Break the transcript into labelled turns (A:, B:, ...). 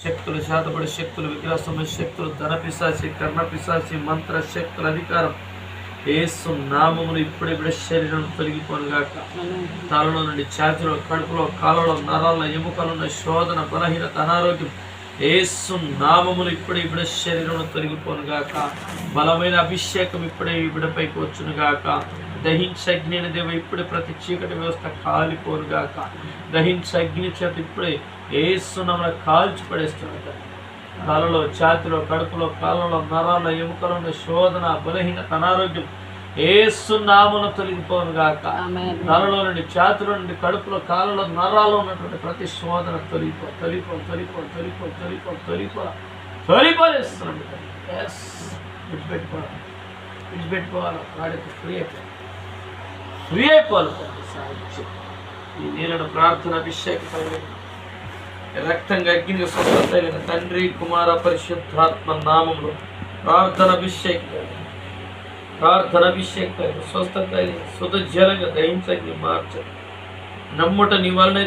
A: శక్తులు, శాతపడి శక్తులు, విగ్రహ శక్తులు, ధన పిశాచి, కర్ణ పిశాచి, మంత్ర శక్తుల అధికారం యేసు నామములు ఇప్పుడిప్పుడే శరీరం తొలగిపోనుగాక. తలలో నుండి, ఛాతీలో, కడుపులో, కాళ్ళలో, నరాల్లో, ఎముకలున్న శోధన, బలహీనత, అనారోగ్యం యేసు నామములు ఇప్పుడే శరీరం తొలగిపోనుగాక. బలమైన అభిషేకం ఇప్పుడే ఈ బిడ్డపైకి వచ్చునుగాక. దహించగ్ని దేవ ఇప్పుడే ప్రతి చీకటి వ్యవస్థ కాలిపోనుగాక. దహించగ్ని చేత ఇప్పుడే యేసు నామమున కాల్చి పడేస్తున్నట్టు. తలలో, ఛాతీలో, కడుపులో, కాళ్ళలో, నరాల్లో, ఎముకలున్న శోధన, బలహీనత, అనారోగ్యం యేసు నామమున తొలగిపోనుగాక. తలలో నుండి, ఛాతీలో నుండి, కడుపులో, కాళ్ళలో, నరాల్లో ఉన్నటువంటి ప్రతి శోధన తొలిపోలేస్తున్నాను. విడిచిపెట్టుకోవాలి. వాడికి ఫ్రీ అయిపోవాలి. ఈ నీళ్ళను ప్రార్థన అభిషేకం రక్తంగా అగ్ని స్వస్థత తండ్రి, కుమార, పరిశుద్ధాత్మ నామంలో ప్రార్థన అభిషేకం స్వస్థత సుధ జలంగా దహించండి, మార్చండి. నమ్ముట నీ వలన